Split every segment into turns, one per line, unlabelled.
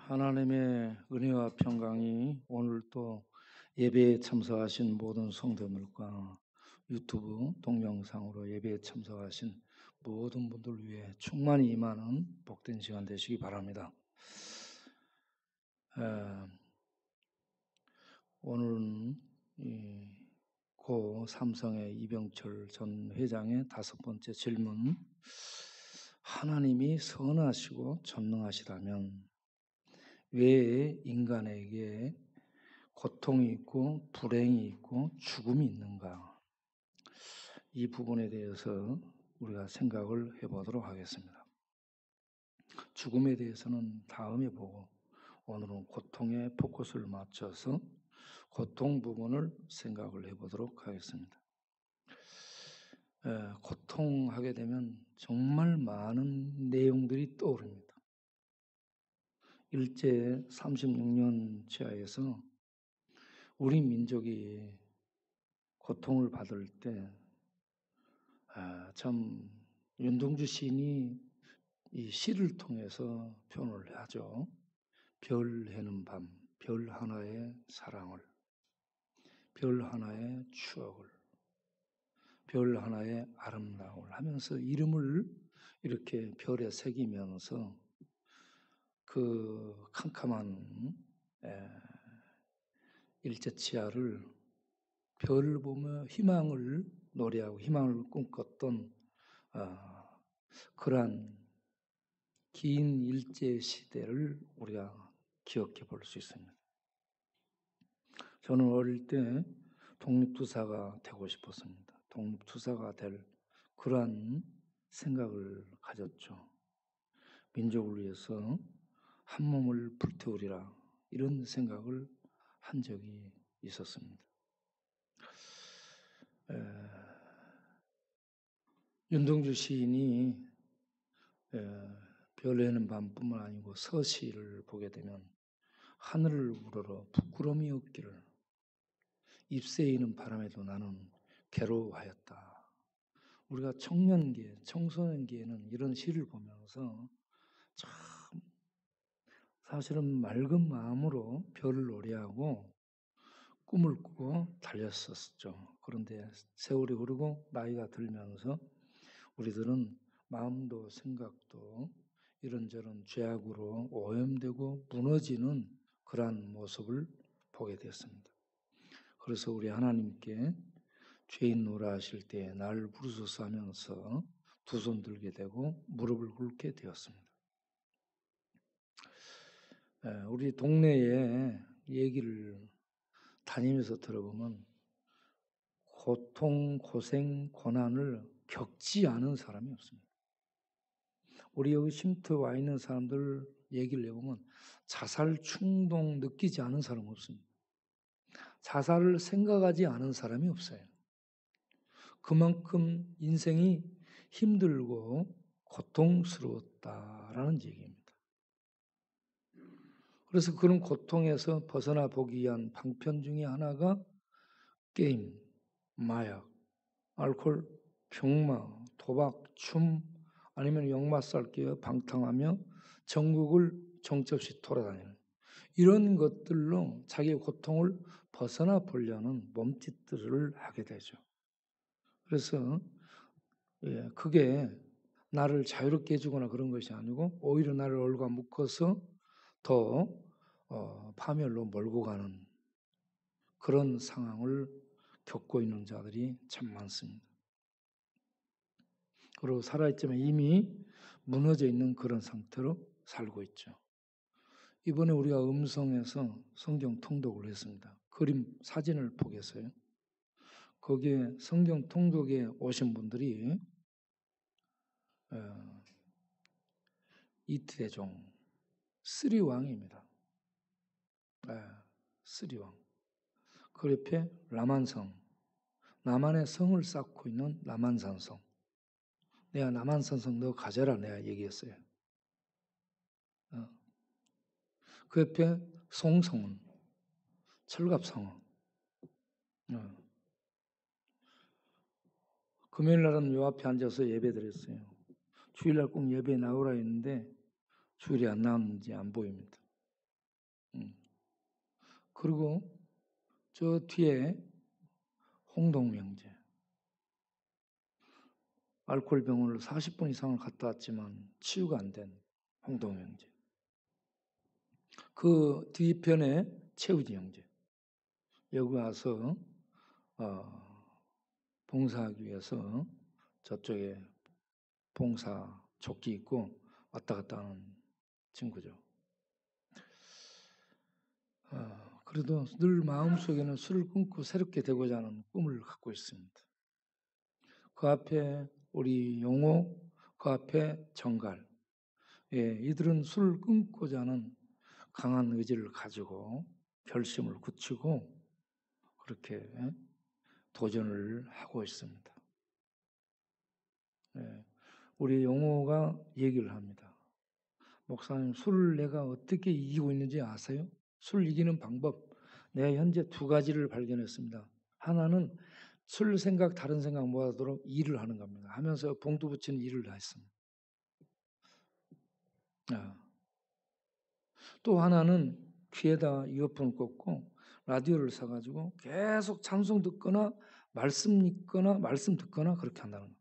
하나님의 은혜와 평강이 오늘 또 예배에 참석하신 모든 성도들과 유튜브 동영상으로 예배에 참석하신 모든 분들 위해 충만히 임하는 복된 시간 되시기 바랍니다. 오늘은 고 삼성의 이병철 전 회장의 5번째 질문, 하나님이 선하시고 전능하시다면 왜 인간에게 고통이 있고 불행이 있고 죽음이 있는가? 이 부분에 대해서 우리가 생각을 해보도록 하겠습니다. 죽음에 대해서는 다음에 보고 오늘은 고통에 포커스를 맞춰서 고통 부분을 생각을 해보도록 하겠습니다. 고통하게 되면 정말 많은 내용들이 떠오릅니다. 일제 36년 치하에서 우리 민족이 고통을 받을 때 참 윤동주 시인이 이 시를 통해서 표현을 하죠. 별 해는 밤, 별 하나의 사랑을, 별 하나의 추억을, 별 하나의 아름다움을 하면서 이름을 이렇게 별에 새기면서 그 캄캄한 일제치하를 별 보며 희망을 노래하고 희망을 꿈꿨던 그러한 긴 일제 시대를 우리가 기억해 볼 수 있습니다. 저는 어릴 때 독립투사가 되고 싶었습니다. 독립투사가 될 그러한 생각을 가졌죠. 민족을 위해서 한 몸을 불태우리라, 이런 생각을 한 적이 있었습니다. 윤동주 시인이 별에는 밤뿐만 아니고 서시를 보게 되면 하늘을 우러러 부끄러움이 없기를 잎새이는 바람에도 나는 괴로워하였다. 우리가 청년기에, 청소년기에는 이런 시를 보면서 참 사실은 맑은 마음으로 별을 노래하고 꿈을 꾸고 달렸었죠. 그런데 세월이 흐르고 나이가 들면서 우리들은 마음도 생각도 이런저런 죄악으로 오염되고 무너지는 그러한 모습을 보게 되었습니다. 그래서 우리 하나님께 죄인 노라 하실 때 나를 부르소서 하면서 두 손 들게 되고 무릎을 꿇게 되었습니다. 우리 동네에 얘기를 다니면서 들어보면 고통, 고생, 고난을 겪지 않은 사람이 없습니다. 우리 여기 쉼터 와 있는 사람들 얘기를 해보면 자살 충동 느끼지 않은 사람 없습니다. 자살을 생각하지 않은 사람이 없어요. 그만큼 인생이 힘들고 고통스러웠다라는 얘기입니다. 그래서 그런 고통에서 벗어나 보기 위한 방편 중에 하나가 게임, 마약, 알코올, 병마, 도박, 춤, 아니면 역마살기와 방탕하며 전국을 정처없이 돌아다니는 이런 것들로 자기의 고통을 벗어나 보려는 몸짓들을 하게 되죠. 그래서 그게 나를 자유롭게 해주거나 그런 것이 아니고 오히려 나를 얼과 묶어서 더 파멸로 몰고 가는 그런 상황을 겪고 있는 자들이 참 많습니다. 그리고 살아있지만 이미 무너져 있는 그런 상태로 살고 있죠. 이번에 우리가 음성에서 성경 통독을 했습니다. 그림 사진을 보겠어요. 거기에 성경 통독에 오신 분들이 이태종 쓰리왕입니다. 쓰리왕. 그 옆에 남한성, 남한의 성을 쌓고 있는 남한산성. 내가 남한산성 너 가져라 내가 얘기했어요. 그 옆에 송성은, 철갑성은. 금요일 날은 요 앞에 앉아서 예배 드렸어요. 주일날 꼭 예배 나오라 했는데 주일이 안 나왔는지 안 보입니다. 그리고 저 뒤에 홍동명제. 알코올 병원을 40분 이상을 갔다 왔지만 치유가 안 된 홍동명제. 그 뒤편에 최우지 형제. 여기 와서 봉사하기 위해서 저쪽에 봉사 조끼 입고 왔다 갔다 하는 친구죠. 그래도 늘 마음속에는 술을 끊고 새롭게 되고자 하는 꿈을 갖고 있습니다. 그 앞에 우리 용호, 그 앞에 정갈. 예, 이들은 술을 끊고자 하는 강한 의지를 가지고 결심을 굳히고 그렇게 도전을 하고 있습니다. 예, 우리 용호가 얘기를 합니다. 목사님, 술을 내가 어떻게 이기고 있는지 아세요? 술 이기는 방법, 내가 현재 2가지를 발견했습니다. 하나는 술 생각, 다른 생각 못하도록 일을 하는 겁니다. 하면서 봉투 붙이는 일을 다 했습니다. 또 하나는 귀에다 이어폰을 꽂고 라디오를 사가지고 계속 찬송 듣거나 말씀 읽거나 말씀 듣거나 그렇게 한다는 것.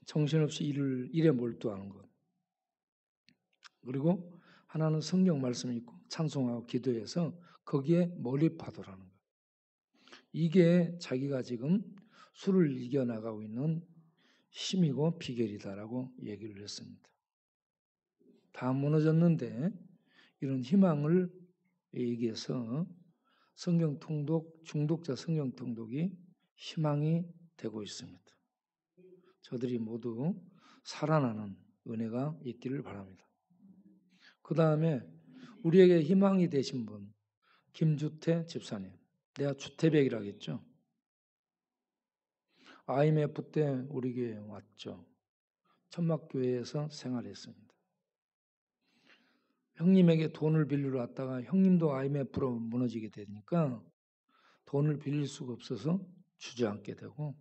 정신없이 일에 몰두하는 것. 그리고 하나는 성경 말씀 읽고 찬송하고 기도해서 거기에 몰입하더라는 것. 이게 자기가 지금 술을 이겨나가고 있는 힘이고 비결이다라고 얘기를 했습니다. 다 무너졌는데 이런 희망을 얘기해서 성경 통독, 중독자 성경 통독이 희망이 되고 있습니다. 저들이 모두 살아나는 은혜가 있기를 바랍니다. 그 다음에 우리에게 희망이 되신 분, 김주태 집사님. 내가 주태백이라고 했죠. IMF 때 우리 교회에 왔죠. 천막교회에서 생활했습니다. 형님에게 돈을 빌리러 왔다가 형님도 IMF로 무너지게 되니까 돈을 빌릴 수가 없어서 주저앉게 되고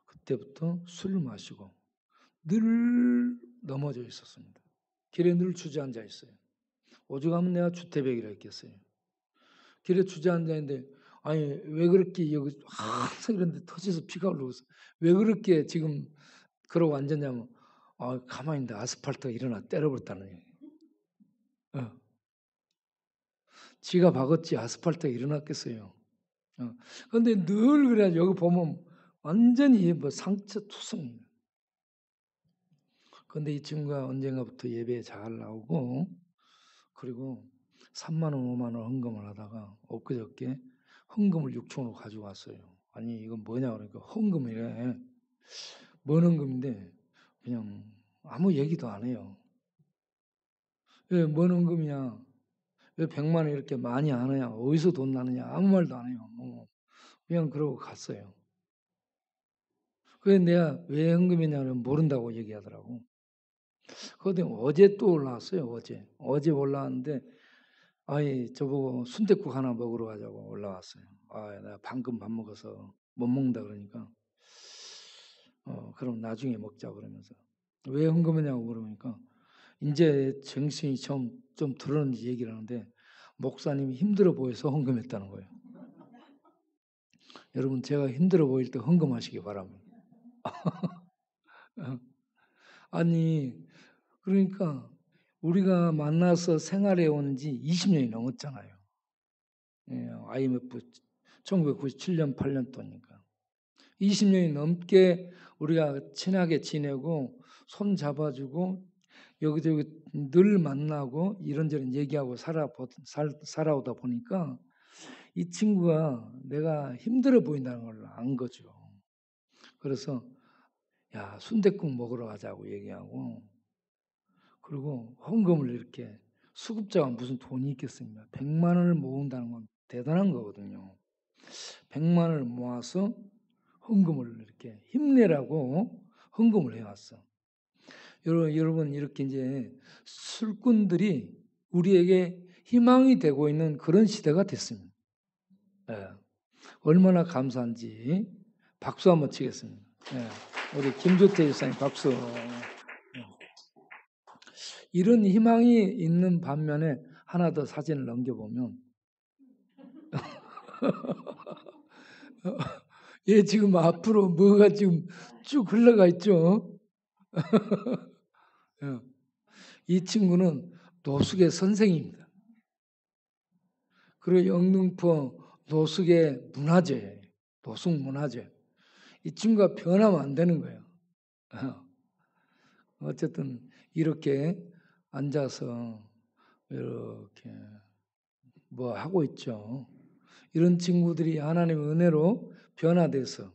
그때부터 술을 마시고 늘 넘어져 있었습니다. 길에 늘 주저앉아 있어요. 오죽하면 내가 주태백이라 했겠어요. 길에 주저앉아 있는데 아니 왜 그렇게 여기 항상 이런데 터져서 피가 흘러서 왜 그렇게 지금 그러고 앉았냐면 가만히 있는데 아스팔트가 일어나 때려버렸다는 얘기예요. 지가 박았지 아스팔트가 일어났겠어요. 그런데 늘 그래 여기 보면 완전히 뭐 상처 투성이에요. 그런데 이 친구가 언젠가부터 예배에 잘 나오고 그리고 3만 원, 5만 원 헌금을 하다가 엊그저께 헌금을 6천원으로 가지고 왔어요. 아니 이건 뭐냐 그러니까 헌금이래. 뭔 헌금인데 그냥 아무 얘기도 안 해요. 왜 뭔 헌금이냐? 왜 100만 원 이렇게 많이 안 하냐? 어디서 돈 나느냐? 아무 말도 안 해요. 그냥 그러고 갔어요. 그래서 내가 왜 헌금이냐면 모른다고 얘기하더라고. 그런데 어제 또 올라왔어요. 어제 올라왔는데 아이 저보고 순댓국 하나 먹으러 가자고 올라왔어요. 내가 방금 밥 먹어서 못 먹는다 그러니까 그럼 나중에 먹자 그러면서 왜 헌금했냐고 물으니까 이제 정신이 좀 들었는지 얘기를 하는데 목사님이 힘들어 보여서 헌금했다는 거예요. 여러분 제가 힘들어 보일 때 헌금하시기 바랍니다. 아니 그러니까 우리가 만나서 생활해 온 지 20년이 넘었잖아요. IMF 1997년 8년도니까 20년이 넘게 우리가 친하게 지내고 손 잡아주고 여기저기 늘 만나고 이런저런 얘기하고 살아오다 보니까 이 친구가 내가 힘들어 보인다는 걸 안 거죠. 그래서 야 순댓국 먹으러 가자고 얘기하고 그리고 헌금을 이렇게 수급자가 무슨 돈이 있겠습니까? 100만 원을 모은다는 건 대단한 거거든요. 100만 원을 모아서 헌금을 이렇게 힘내라고 헌금을 해왔어. 여러분 이렇게 이제 술꾼들이 우리에게 희망이 되고 있는 그런 시대가 됐습니다. 네. 얼마나 감사한지 박수 한번 치겠습니다. 네. 우리 김조태 집사님 박수. 이런 희망이 있는 반면에 하나 더 사진을 넘겨보면 얘 지금 앞으로 뭐가 지금 쭉 흘러가 있죠. 이 친구는 노숙의 선생입니다. 그리고 영등포 노숙의 문화재, 노숙 문화재. 이 친구가 변하면 안 되는 거예요. 어쨌든 이렇게 앉아서 이렇게 뭐 하고 있죠. 이런 친구들이 하나님의 은혜로 변화돼서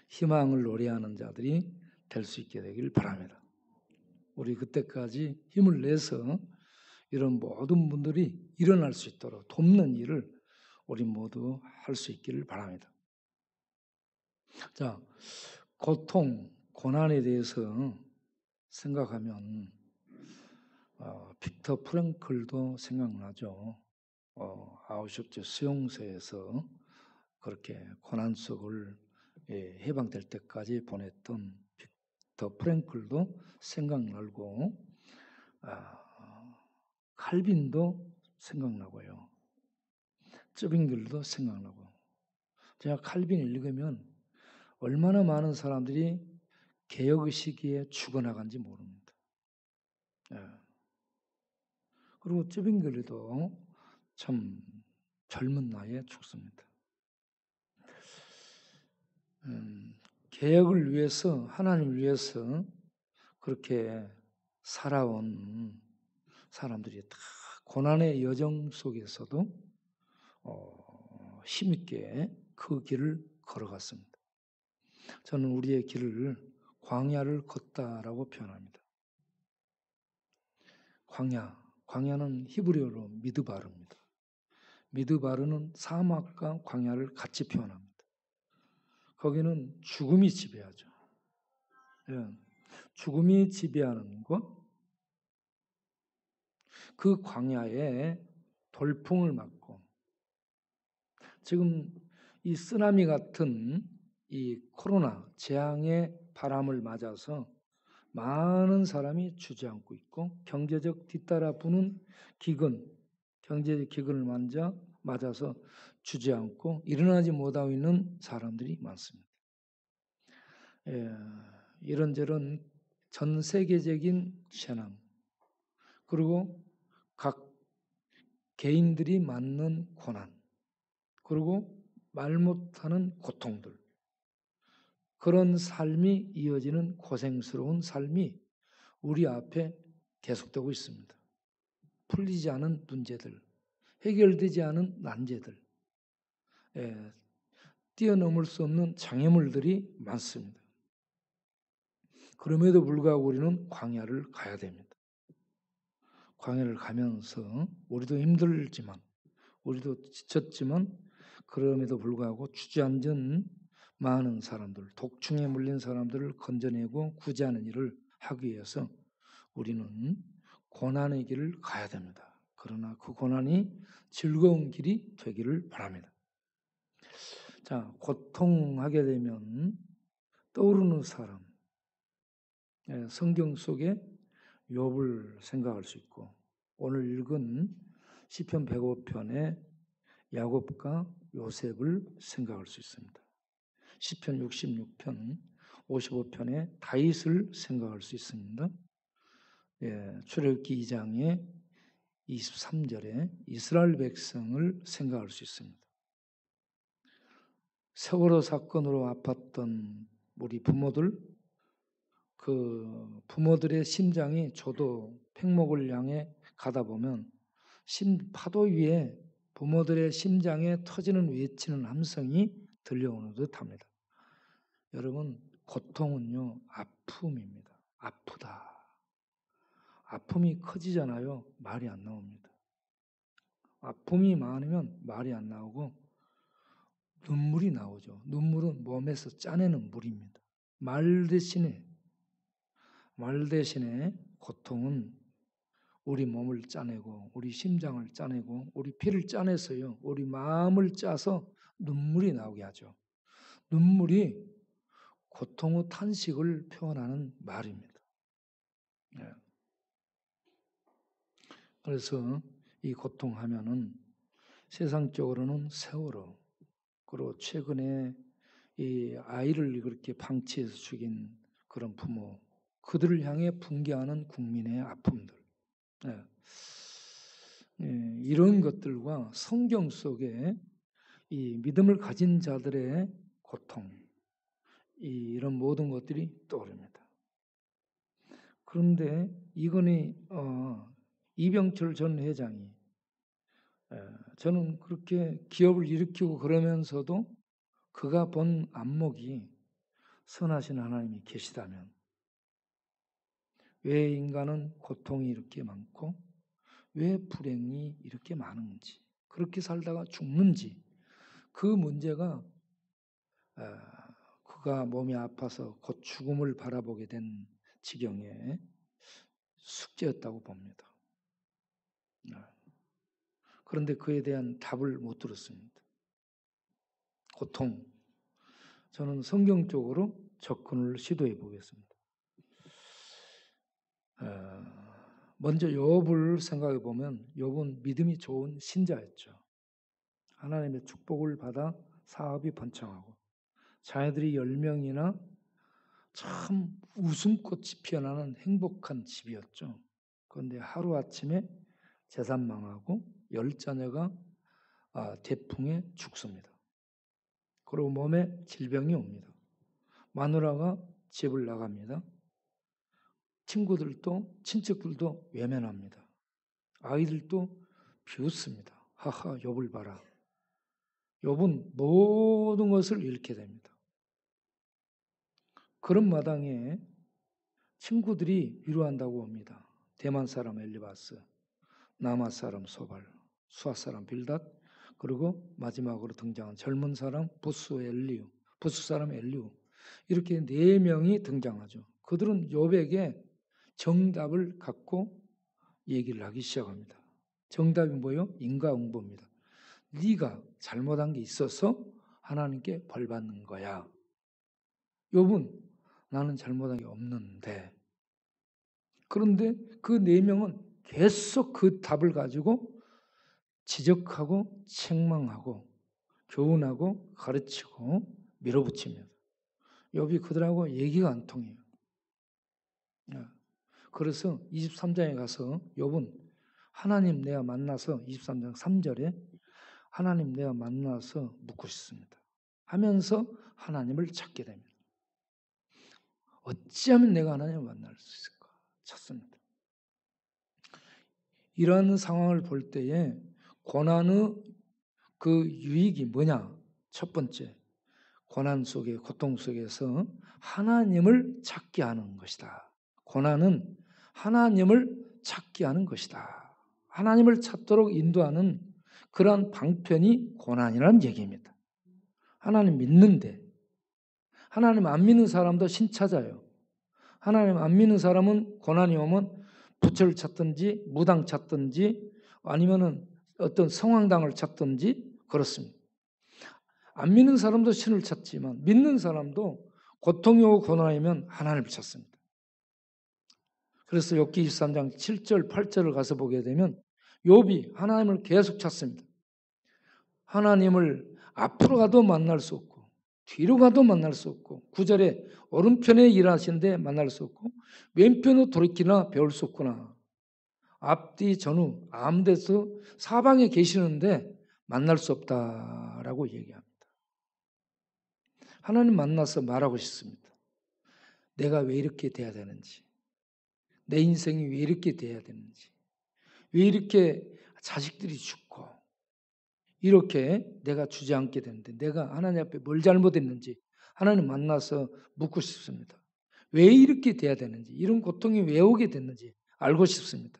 희망을 노래하는 자들이 될 수 있게 되길 바랍니다. 우리 그때까지 힘을 내서 이런 모든 분들이 일어날 수 있도록 돕는 일을 우리 모두 할 수 있기를 바랍니다. 자, 고통, 고난에 대해서 생각하면 빅터 프랭클도 생각나죠. 아우슈츠 수용소에서 그렇게 고난 속을 해방될 때까지 보냈던 빅터 프랭클도 생각나고 칼빈도 생각나고요. 쯔빙글도 생각나고. 제가 칼빈을 읽으면 얼마나 많은 사람들이 개혁의 시기에 죽어나간지 모릅니다. 그리고 쯔빙글도 참 젊은 나이에 죽습니다. 개혁을 위해서, 하나님을 위해서 그렇게 살아온 사람들이 다 고난의 여정 속에서도 힘있게 그 길을 걸어갔습니다. 저는 우리의 길을 광야를 걷다라고 표현합니다. 광야는 히브리어로 미드바르입니다. 미드바르는 사막과 광야를 같이 표현합니다. 거기는 죽음이 지배하죠. 죽음이 지배하는 곳, 그 광야에 돌풍을 맞고 지금 이 쓰나미 같은 이 코로나 재앙의 바람을 맞아서 많은 사람이 주저앉고 있고 경제적 뒤따라 부는 기근, 경제적 기근을 맞아서 주저앉고 일어나지 못하고 있는 사람들이 많습니다. 이런저런 전 세계적인 재난 그리고 각 개인들이 맞는 고난 그리고 말 못하는 고통들 그런 삶이 이어지는 고생스러운 삶이 우리 앞에 계속되고 있습니다. 풀리지 않은 문제들, 해결되지 않은 난제들, 뛰어넘을 수 없는 장애물들이 많습니다. 그럼에도 불구하고 우리는 광야를 가야 됩니다. 광야를 가면서 우리도 힘들지만 우리도 지쳤지만 그럼에도 불구하고 주저앉은 많은 사람들, 독충에 물린 사람들을 건져내고 구제하는 일을 하기 위해서 우리는 고난의 길을 가야 됩니다. 그러나 그 고난이 즐거운 길이 되기를 바랍니다. 자, 고통하게 되면 떠오르는 사람, 성경 속에 욥을 생각할 수 있고 오늘 읽은 시편 105편의 야곱과 요셉을 생각할 수 있습니다. 시편 66편, 55편의 다윗을 생각할 수 있습니다. 출애굽기 2장의 23절에 이스라엘 백성을 생각할 수 있습니다. 세월호 사건으로 아팠던 우리 부모들, 그 부모들의 심장이 저도 팽목을 향해 가다 보면 파도 위에 부모들의 심장에 터지는 외치는 함성이 들려오는 듯합니다. 여러분, 고통은요 아픔입니다. 아프다. 아픔이 커지잖아요. 말이 안 나옵니다. 아픔이 많으면 말이 안 나오고 눈물이 나오죠. 눈물은 몸에서 짜내는 물입니다. 말 대신에 고통은 우리 몸을 짜내고 우리 심장을 짜내고 우리 피를 짜내서요. 우리 마음을 짜서 눈물이 나오게 하죠. 눈물이 고통의 탄식을 표현하는 말입니다. 그래서 이 고통하면은 세상적으로는 세월호, 그리고 최근에 이 아이를 그렇게 방치해서 죽인 그런 부모, 그들을 향해 분개하는 국민의 아픔들, 예. 예, 이런 것들과 성경 속에 이 믿음을 가진 자들의 고통, 이런 모든 것들이 떠오릅니다. 그런데 이건희 이병철 전 회장이 저는 그렇게 기업을 일으키고 그러면서도 그가 본 안목이 선하신 하나님이 계시다면 왜 인간은 고통이 이렇게 많고 왜 불행이 이렇게 많은지, 그렇게 살다가 죽는지, 그 문제가 그가 몸이 아파서 곧 죽음을 바라보게 된 지경의 숙제였다고 봅니다. 그런데 그에 대한 답을 못 들었습니다. 고통. 저는 성경적으로 접근을 시도해 보겠습니다. 먼저 욥을 생각해 보면 욥은 믿음이 좋은 신자였죠. 하나님의 축복을 받아 사업이 번창하고 자녀들이 10명이나 참 웃음꽃이 피어나는 행복한 집이었죠. 그런데 하루아침에 재산 망하고 10자녀가 대풍에 죽습니다. 그리고 몸에 질병이 옵니다. 마누라가 집을 나갑니다. 친구들도 친척들도 외면합니다. 아이들도 비웃습니다. 하하, 욥을 봐라. 욥은 모든 것을 잃게 됩니다. 그런 마당에 친구들이 위로한다고 합니다. 대만 사람 엘리바스, 남아 사람 소발, 수아 사람 빌닷, 그리고 마지막으로 등장한 젊은 사람 부스 사람 엘리우, 이렇게 4명이 등장하죠. 그들은 욥에게 정답을 갖고 얘기를 하기 시작합니다. 정답이 뭐예요? 인과응보입니다. 네가 잘못한 게 있어서 하나님께 벌 받는 거야. 욥은 나는 잘못한 게 없는데. 그런데 그 4명은 계속 그 답을 가지고 지적하고 책망하고 교훈하고 가르치고 밀어붙입니다. 욥이 그들하고 얘기가 안 통해요. 그래서 23장에 가서 욥은 하나님 내가 만나서 23장 3절에 하나님 내가 만나서 묻고 싶습니다 하면서 하나님을 찾게 됩니다. 어찌하면 내가 하나님을 만날 수 있을까 찾습니다. 이런 상황을 볼 때에 고난의 그 유익이 뭐냐? 첫 번째, 고난 속에 고통 속에서 하나님을 찾게 하는 것이다. 고난은 하나님을 찾게 하는 것이다. 하나님을 찾도록 인도하는 그러한 방편이 고난이라는 얘기입니다. 하나님 믿는데, 하나님 안 믿는 사람도 신 찾아요. 하나님 안 믿는 사람은 고난이 오면 부처를 찾든지 무당 찾든지 아니면은 어떤 성황당을 찾든지 그렇습니다. 안 믿는 사람도 신을 찾지만 믿는 사람도 고통이 오고 고난이면 하나님을 찾습니다. 그래서 욥기 23장 7절 8절을 가서 보게 되면 욥이 하나님을 계속 찾습니다. 하나님을 앞으로 가도 만날 수 없고 뒤로 가도 만날 수 없고 9절에 오른편에 일하시는데 만날 수 없고 왼편으로 돌이키나 배울 수 없구나. 앞뒤 전후 아무 데서 사방에 계시는데 만날 수 없다라고 얘기합니다. 하나님 만나서 말하고 싶습니다. 내가 왜 이렇게 돼야 되는지, 내 인생이 왜 이렇게 돼야 되는지, 왜 이렇게 자식들이 죽고 이렇게 내가 주저앉게 되는데 내가 하나님 앞에 뭘 잘못했는지 하나님 만나서 묻고 싶습니다. 왜 이렇게 돼야 되는지, 이런 고통이 왜 오게 됐는지 알고 싶습니다.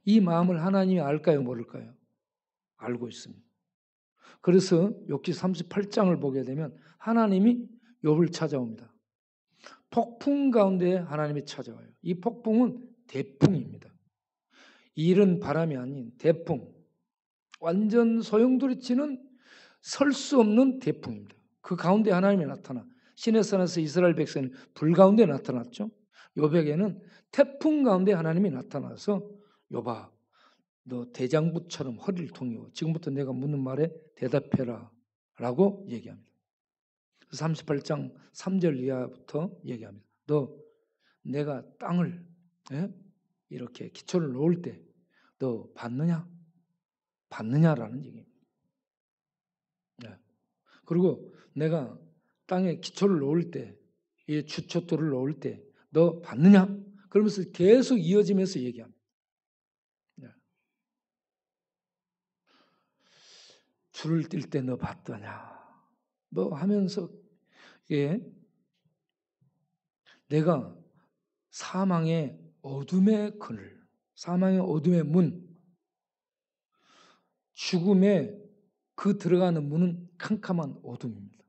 이 마음을 하나님이 알까요, 모를까요? 알고 있습니다. 그래서 욥기 38장을 보게 되면 하나님이 욥을 찾아옵니다. 폭풍 가운데 하나님이 찾아와요. 이 폭풍은 대풍입니다. 이른 바람이 아닌 대풍, 완전 소용돌이치는 설 수 없는 대풍입니다. 그 가운데 하나님이 나타나 시내산에서 이스라엘 백성은 불 가운데 나타났죠. 욥에게는 태풍 가운데 하나님이 나타나서 여봐, 너 대장부처럼 허리를 통이워. 지금부터 내가 묻는 말에 대답해라 라고 얘기합니다. 38장 3절 이하부터 얘기합니다. 너 내가 땅을 이렇게 기초를 놓을 때 너 받느냐? 받느냐라는 얘기입니다. 그리고 내가 땅에 기초를 놓을 때, 이 주춧돌을 놓을 때 너 받느냐? 그러면서 계속 이어지면서 얘기합니다. 줄을 뛸 때 너 받더냐? 뭐 하면서 내가 사망의 어둠의 그늘, 사망의 어둠의 문, 죽음의 그 들어가는 문은 캄캄한 어둠입니다.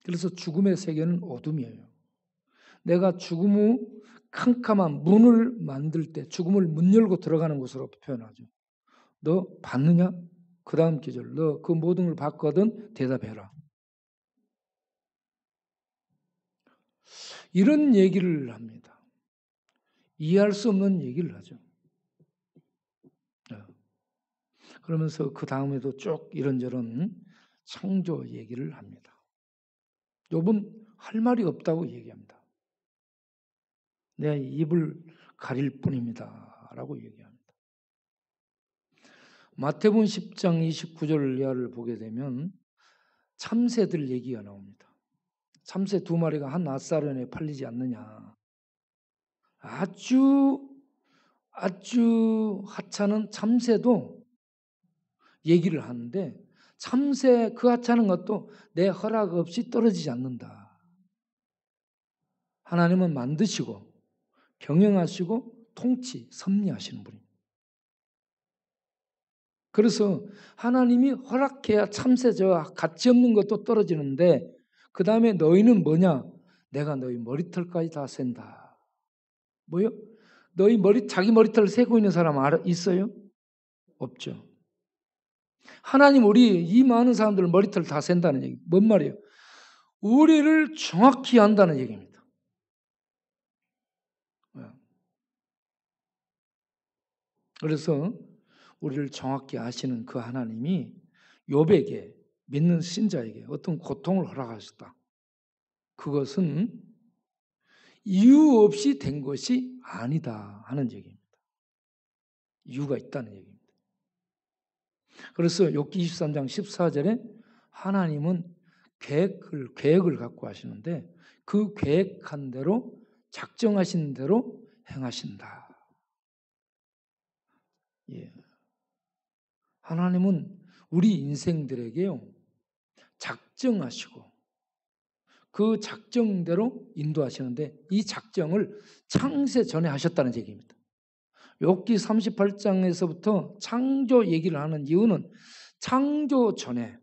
그래서 죽음의 세계는 어둠이에요. 내가 죽음의 캄캄한 문을 만들 때 죽음을 문 열고 들어가는 곳으로 표현하죠. 너 받느냐? 그 다음 기절, 너 그 모든 걸 받거든 대답해라. 이런 얘기를 합니다. 이해할 수 없는 얘기를 하죠. 그러면서 그 다음에도 쭉 이런저런 창조 얘기를 합니다. 욥은 할 말이 없다고 얘기합니다. 내 입을 가릴 뿐입니다. 라고 얘기합니다. 마태복음 10장 29절 이하를 보게 되면 참새들 얘기가 나옵니다. 참새 2마리가 한 앗사련에 팔리지 않느냐. 아주 하찮은 참새도 얘기를 하는데 참새 그 하찮은 것도 내 허락 없이 떨어지지 않는다. 하나님은 만드시고 경영하시고 통치, 섭리하시는 분입니다. 그래서 하나님이 허락해야 참새저 가치 없는 것도 떨어지는데 그 다음에 너희는 뭐냐? 내가 너희 머리털까지 다 센다. 뭐요? 너희 자기 머리털 세고 있는 사람 있어요? 없죠. 하나님 우리 이 많은 사람들 머리털 다 센다는 얘기. 뭔 말이에요? 우리를 정확히 안다는 얘기입니다. 그래서 우리를 정확히 아시는 그 하나님이 욥에게 믿는 신자에게 어떤 고통을 허락하셨다. 그것은 이유 없이 된 것이 아니다 하는 얘기입니다. 이유가 있다는 얘기입니다. 그래서 욥기 23장 14절에 하나님은 계획을 갖고 하시는데 그 계획한 대로 작정하신 대로 행하신다. 예. 하나님은 우리 인생들에게요 작정하시고 그 작정대로 인도하시는데 이 작정을 창세 전에 하셨다는 얘기입니다. 욥기 38장에서부터 창조 얘기를 하는 이유는 창조 전에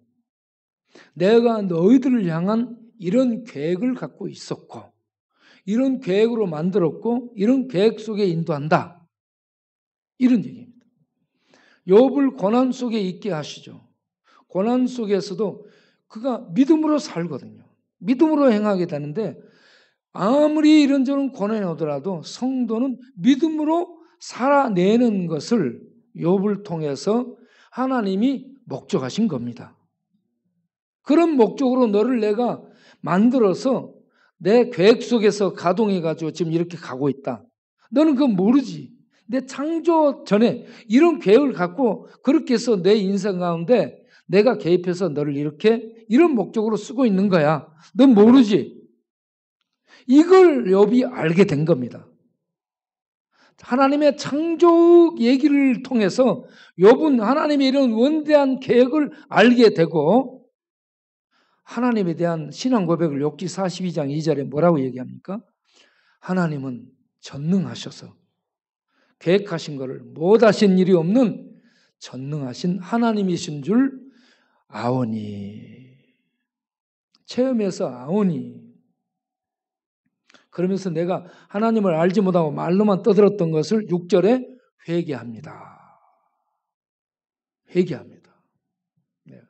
내가 너희들을 향한 이런 계획을 갖고 있었고 이런 계획으로 만들었고 이런 계획 속에 인도한다. 이런 얘기입니다. 욥을 고난 속에 있게 하시죠. 고난 속에서도 그가 믿음으로 살거든요. 믿음으로 행하게 되는데 아무리 이런저런 고난이 오더라도 성도는 믿음으로 살아내는 것을 욥을 통해서 하나님이 목적하신 겁니다. 그런 목적으로 너를 내가 만들어서 내 계획 속에서 가동해가지고 지금 이렇게 가고 있다. 너는 그거 모르지. 내 창조 전에 이런 계획을 갖고 그렇게 해서 내 인생 가운데 내가 개입해서 너를 이렇게 이런 목적으로 쓰고 있는 거야. 넌 모르지. 이걸 욥이 알게 된 겁니다. 하나님의 창조 얘기를 통해서 욥은 하나님의 이런 원대한 계획을 알게 되고 하나님에 대한 신앙 고백을 욥기 42장 2절에 뭐라고 얘기합니까? 하나님은 전능하셔서 계획하신 것을 못하신 일이 없는 전능하신 하나님이신 줄 아오니. 체험해서 아오니. 그러면서 내가 하나님을 알지 못하고 말로만 떠들었던 것을 6절에 회개합니다. 회개합니다. 네.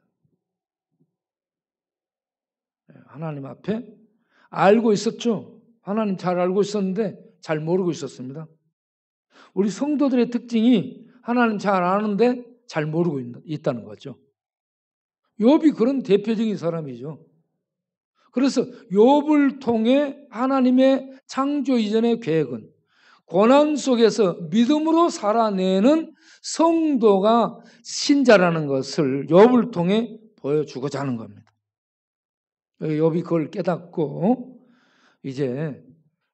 하나님 앞에 알고 있었죠. 하나님 잘 알고 있었는데 잘 모르고 있었습니다. 우리 성도들의 특징이 하나님 잘 아는데 잘 모르고 있다는 거죠. 욥이 그런 대표적인 사람이죠. 그래서 욥을 통해 하나님의 창조 이전의 계획은 고난 속에서 믿음으로 살아내는 성도가 신자라는 것을 욥을 통해 보여주고자 하는 겁니다. 욥이 그걸 깨닫고 이제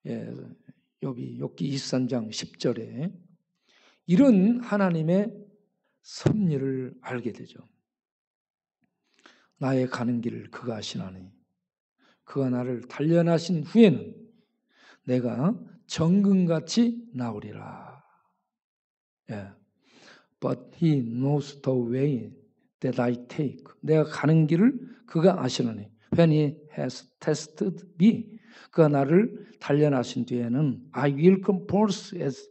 욥이 욥기 23장 10절에 이런 하나님의 섭리를 알게 되죠. 나의 가는 길을 그가 아시나니 그가 나를 단련하신 후에는 내가 정금같이 나오리라. But he knows the way that I take. 내가 가는 길을 그가 아시나니 when he has tested me. 그가 나를 단련하신 뒤에는 I will come forth as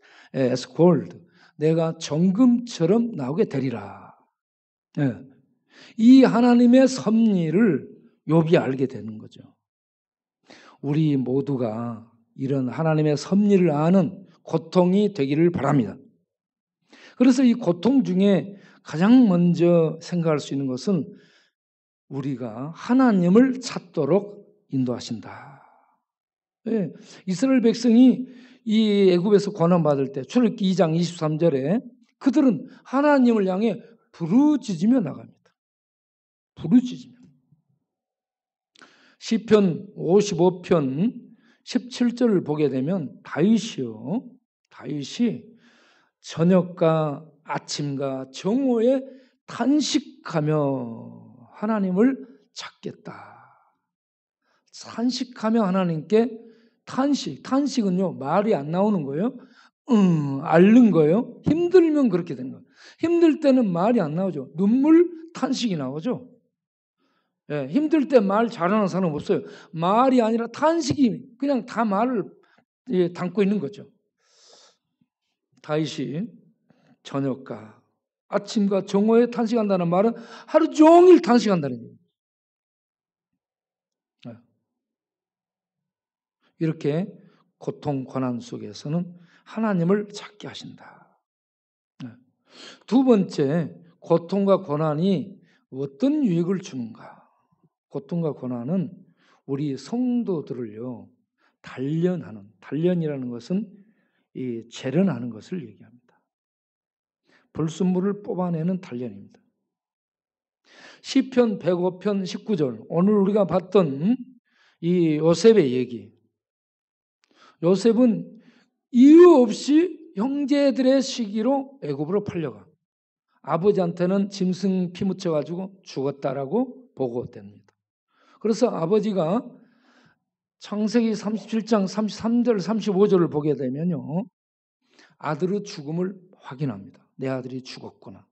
gold. 내가 정금처럼 나오게 되리라. 이 하나님의 섭리를 욥이 알게 되는 거죠. 우리 모두가 이런 하나님의 섭리를 아는 고통이 되기를 바랍니다. 그래서 이 고통 중에 가장 먼저 생각할 수 있는 것은 우리가 하나님을 찾도록 인도하신다. 이스라엘 백성이 이 애굽에서 고난받을 때 출애굽기 2장 23절에 그들은 하나님을 향해 부르짖으며 나갑니다. 부르짖으며. 시편 55편 17절을 보게 되면 다윗이 저녁과 아침과 정오에 탄식하며 하나님을 찾겠다. 탄식하며 하나님께 탄식은요 말이 안 나오는 거예요. 앓는 거예요. 힘들면 그렇게 되는 거예요. 힘들 때는 말이 안 나오죠. 눈물, 탄식이 나오죠. 힘들 때 말 잘하는 사람 없어요. 말이 아니라 탄식이 그냥 다 말을 담고 있는 거죠. 다윗이 저녁과 아침과 정오에 탄식한다는 말은 하루 종일 탄식한다는 얘기예요. 이렇게 고통, 고난 속에서는 하나님을 찾게 하신다. 두 번째, 고통과 고난이 어떤 유익을 주는가? 고통과 고난은 우리 성도들을요 단련이라는 것은 이 재련하는 것을 얘기합니다. 불순물을 뽑아내는 단련입니다. 시편 105편 19절 오늘 우리가 봤던 이 요셉의 얘기. 요셉은 이유 없이 형제들의 시기로 애굽으로 팔려가. 아버지한테는 짐승 피 묻혀가지고 죽었다라고 보고됩니다. 그래서 아버지가 창세기 37장 33절 35절을 보게 되면요 아들의 죽음을 확인합니다. 내 아들이 죽었구나.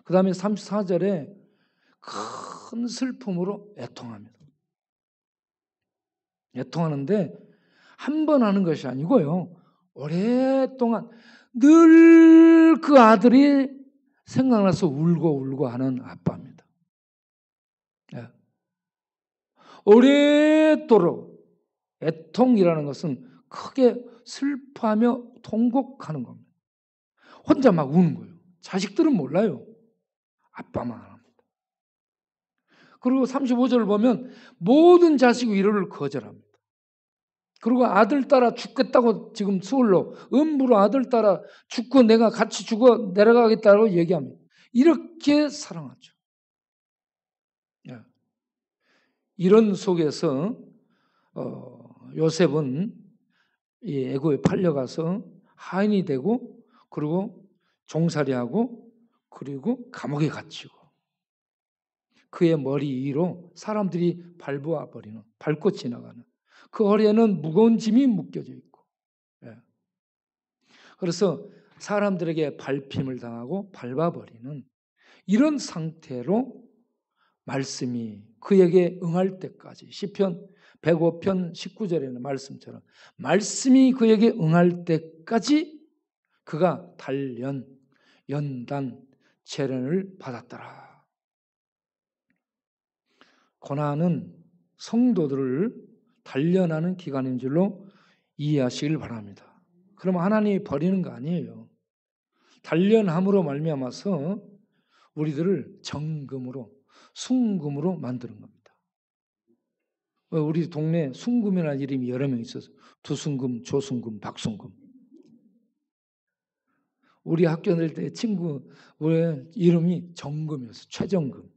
그 다음에 34절에 큰 슬픔으로 애통합니다. 애통하는데 한 번 하는 것이 아니고요 오랫동안 늘 그 아들이 생각나서 울고 하는 아빠입니다. 오랫도록 애통이라는 것은 크게 슬퍼하며 통곡하는 겁니다. 혼자 막 우는 거예요. 자식들은 몰라요. 아빠만 합니다. 그리고 35절을 보면 모든 자식 위로를 거절합니다. 그리고 아들 따라 죽겠다고 지금 수월로 음부로 아들 따라 죽고 내가 같이 죽어 내려가겠다고 얘기합니다. 이렇게 사랑하죠. 이런 속에서 요셉은 이 애굽에 팔려가서 하인이 되고 그리고 종살이하고 그리고 감옥에 갇히고 그의 머리 위로 사람들이 밟아 버리는 밟고 지나가는 그 허리에는 무거운 짐이 묶여져 있고 그래서 사람들에게 밟힘을 당하고 밟아버리는 이런 상태로 말씀이 그에게 응할 때까지 시편 105편 19절에는 말씀처럼 말씀이 그에게 응할 때까지 그가 단련, 연단, 재련을 받았더라. 고난은 성도들을 단련하는 기간인 줄로 이해하시길 바랍니다. 그럼 하나님이 버리는 거 아니에요. 단련함으로 말미암아서 우리들을 정금으로, 순금으로 만드는 겁니다. 우리 동네에 순금이라는 이름이 여러 명 있어서 두순금, 조순금, 박순금. 우리 학교 다닐 때 친구 이름이 정금이었어요. 최정금.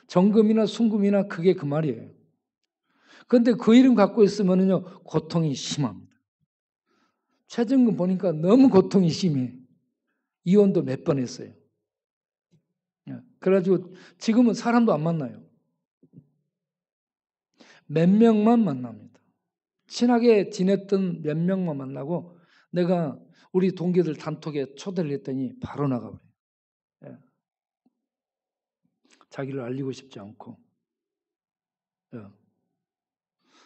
정금이나 순금이나 그게 그 말이에요. 그런데 그 이름 갖고 있으면요 고통이 심합니다. 최정금 보니까 너무 고통이 심해. 이혼도 몇 번 했어요. 그래가지고 지금은 사람도 안 만나요. 몇 명만 만납니다. 친하게 지냈던 몇 명만 만나고 내가 우리 동기들 단톡에 초대를 했더니 바로 나가버려요. 자기를 알리고 싶지 않고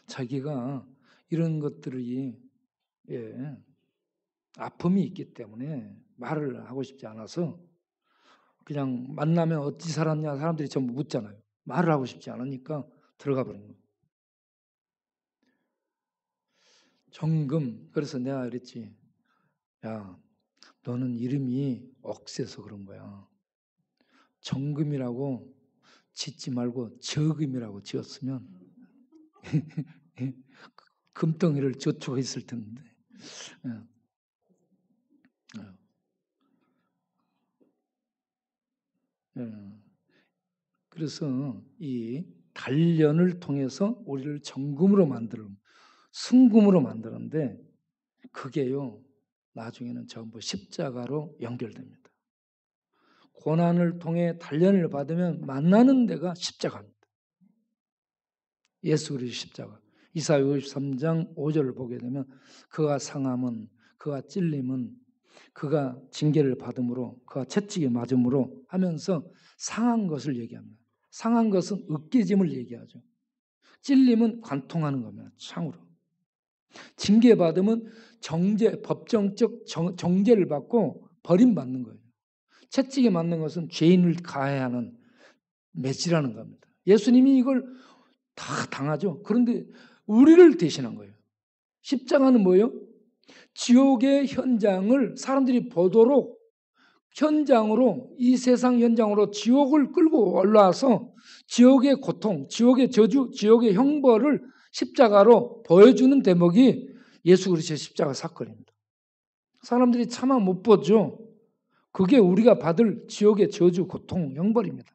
자기가 이런 것들이 아픔이 있기 때문에 말을 하고 싶지 않아서 그냥 만나면 어찌 살았냐 사람들이 전부 묻잖아요. 말을 하고 싶지 않으니까 들어가 버린 거예요. 정금. 그래서 내가 그랬지. 야, 너는 이름이 억세서 그런 거야. 정금이라고 짓지 말고 저금이라고 지었으면 금덩이를 저축했을 텐데. 그래서 이 단련을 통해서 우리를 정금으로 만드는, 순금으로 만드는데 그게요 나중에는 전부 십자가로 연결됩니다. 고난을 통해 단련을 받으면 만나는 데가 십자가입니다. 예수 그리스도 십자가. 이사야 53장 5절을 보게 되면 그가 상함은, 그가 찔림은, 그가 징계를 받음으로, 그가 채찍에 맞음으로 하면서 상한 것을 얘기합니다. 상한 것은 으깨짐을 얘기하죠. 찔림은 관통하는 겁니다. 창으로. 징계받으면 법정적 정죄를 받고 버림받는 거예요. 채찍에 맞는 것은 죄인을 가해야 하는 매질하는 겁니다. 예수님이 이걸 다 당하죠. 그런데 우리를 대신한 거예요. 십자가는 뭐예요? 지옥의 현장을 사람들이 보도록 현장으로, 이 세상 현장으로 지옥을 끌고 올라와서 지옥의 고통, 지옥의 저주, 지옥의 형벌을 십자가로 보여주는 대목이 예수 그리스도의 십자가 사건입니다. 사람들이 차마 못 보죠. 그게 우리가 받을 지옥의 저주, 고통, 형벌입니다.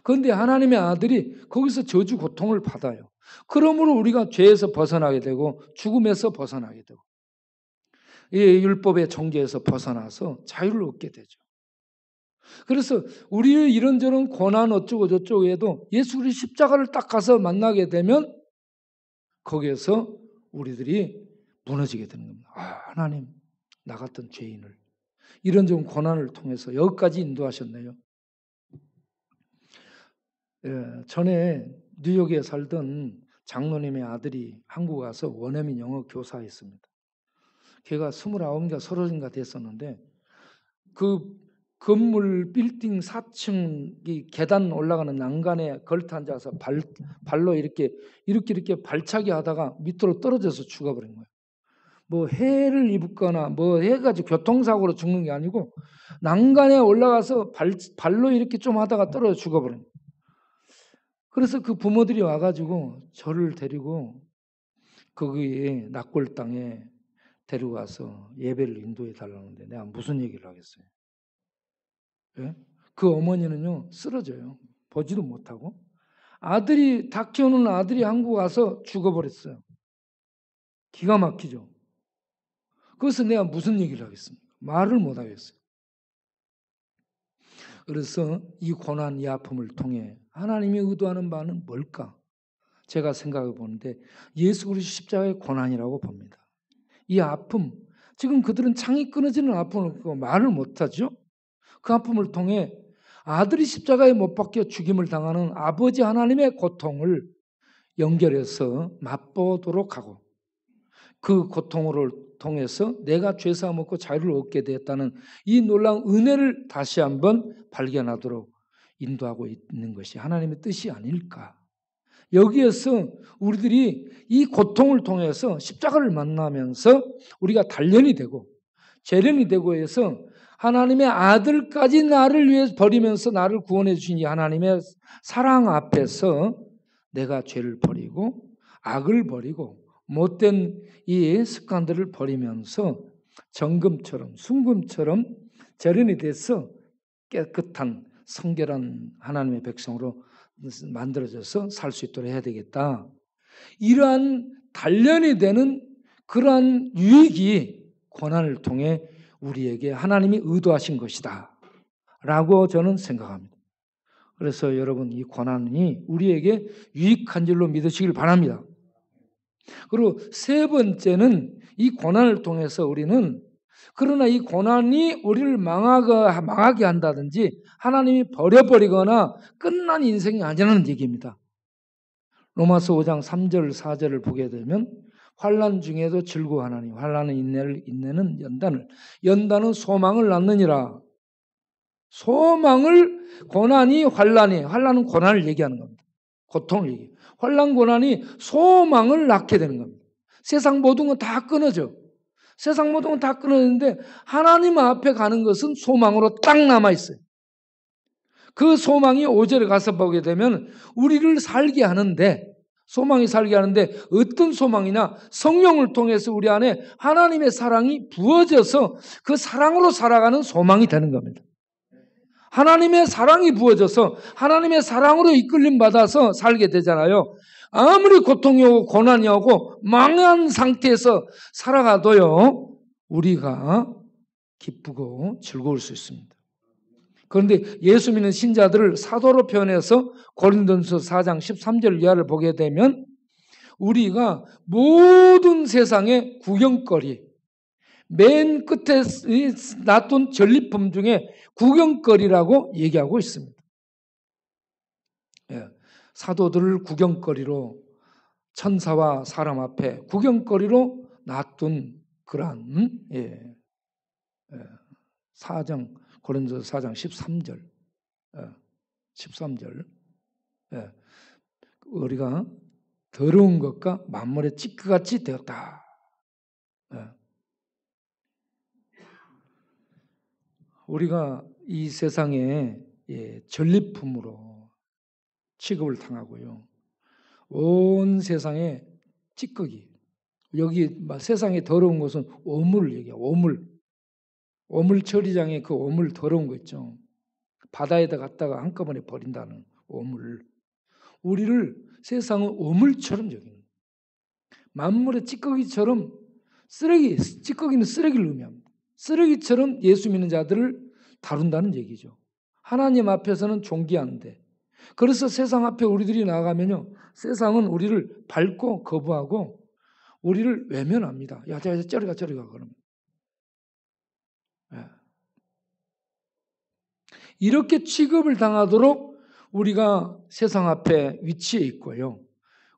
그런데 하나님의 아들이 거기서 저주, 고통을 받아요. 그러므로 우리가 죄에서 벗어나게 되고 죽음에서 벗어나게 되고 이 율법의 종교에서 벗어나서 자유를 얻게 되죠. 그래서 우리의 이런저런 고난 어쩌고 저쩌고 해도 예수 그리스도 십자가를 딱 가서 만나게 되면 거기에서 우리들이 무너지게 되는 겁니다. 하나님, 나 같은 죄인을 이런저런 고난을 통해서 여기까지 인도하셨네요. 전에 뉴욕에 살던 장로님의 아들이 한국 와서 원어민 영어 교사였습니다. 걔가 29인가 30인가 됐었는데 그 건물 빌딩 4층 계단 올라가는 난간에 걸터 앉아서 발로 이렇게 발차기 하다가 밑으로 떨어져서 죽어버린 거예요. 뭐 해를 입거나 뭐 해가지고 교통사고로 죽는 게 아니고 난간에 올라가서 발로 이렇게 좀 하다가 떨어져 죽어버린 거예요. 그래서 그 부모들이 와가지고 저를 데리고 거기에 낙골 땅에 데리고 가서 예배를 인도해 달라는데 내가 무슨 얘기를 하겠어요? 예? 그 어머니는요 쓰러져요. 보지도 못하고 아들이 다 키우는 아들이 한국 와서 죽어버렸어요. 기가 막히죠. 그래서 내가 무슨 얘기를 하겠습니까? 말을 못 하겠어요. 그래서 이 고난, 이 아픔을 통해 하나님이 의도하는 바는 뭘까? 제가 생각해 보는데 예수 그리스도 십자가의 고난이라고 봅니다. 이 아픔, 지금 그들은 창이 끊어지는 아픔을 말을 못하죠. 그 아픔을 통해 아들이 십자가에 못 박혀 죽임을 당하는 아버지 하나님의 고통을 연결해서 맛보도록 하고 그 고통을 통해서 내가 죄사함 얻고 자유를 얻게 되었다는 이 놀라운 은혜를 다시 한번 발견하도록 인도하고 있는 것이 하나님의 뜻이 아닐까. 여기에서 우리들이 이 고통을 통해서 십자가를 만나면서 우리가 단련이 되고 재련이 되고 해서 하나님의 아들까지 나를 위해 버리면서 나를 구원해 주신 이 하나님의 사랑 앞에서 내가 죄를 버리고 악을 버리고 못된 이 습관들을 버리면서 정금처럼 순금처럼 재련이 돼서 깨끗한 성결한 하나님의 백성으로 만들어져서 살 수 있도록 해야 되겠다. 이러한 단련이 되는 그러한 유익이 고난을 통해 우리에게 하나님이 의도하신 것이다 라고 저는 생각합니다. 그래서 여러분 이 고난이 우리에게 유익한 줄로 믿으시길 바랍니다. 그리고 세 번째는 이 고난을 통해서 우리는 그러나 이 고난이 우리를 망하게 한다든지 하나님이 버려버리거나 끝난 인생이 아니라는 얘기입니다. 로마서 5장 3절 4절을 보게 되면 환난 중에도 즐거워하나니 환난은 인내를 인내는 연단은 소망을 낳느니라. 소망을 고난이 환난은 고난을 얘기하는 겁니다. 고통을 얘기해요. 환난 고난이 소망을 낳게 되는 겁니다. 세상 모든 건 다 끊어져. 세상 모든 건 다 끊어지는데 하나님 앞에 가는 것은 소망으로 딱 남아있어요. 그 소망이 5절에 가서 보게 되면 우리를 살게 하는데 소망이 살게 하는데 어떤 소망이나 성령을 통해서 우리 안에 하나님의 사랑이 부어져서 그 사랑으로 살아가는 소망이 되는 겁니다. 하나님의 사랑이 부어져서 하나님의 사랑으로 이끌림 받아서 살게 되잖아요. 아무리 고통이 오고 고난이 오고 망한 상태에서 살아가도요 우리가 기쁘고 즐거울 수 있습니다. 그런데 예수 믿는 신자들을 사도로 표현해서 고린도전서 4장 13절 이하를 보게 되면 우리가 모든 세상의 구경거리, 맨 끝에 놔둔 전리품 중에 구경거리라고 얘기하고 있습니다. 예, 사도들을 구경거리로 천사와 사람 앞에 구경거리로 놔둔 그러한 4장 고린도서 4장 13절 13절 우리가 더러운 것과 만물의 찌꺼같이 되었다. 우리가 이 세상에 전리품으로 취급을 당하고요. 온 세상에 찌꺼기. 여기 세상에 더러운 것은 오물을 얘기해요. 오물 처리장에 그 오물 더러운 거 있죠. 바다에다 갖다가 한꺼번에 버린다는 오물. 우리를 세상은 오물처럼 여기는. 만물의 찌꺼기처럼 찌꺼기는 쓰레기를 의미합니다. 쓰레기처럼 예수 믿는 자들을 다룬다는 얘기죠. 하나님 앞에서는 존귀한데. 그래서 세상 앞에 우리들이 나가면요. 세상은 우리를 밟고 거부하고 우리를 외면합니다. 야, 저리 가, 그러면. 이렇게 취급을 당하도록 우리가 세상 앞에 위치해 있고요.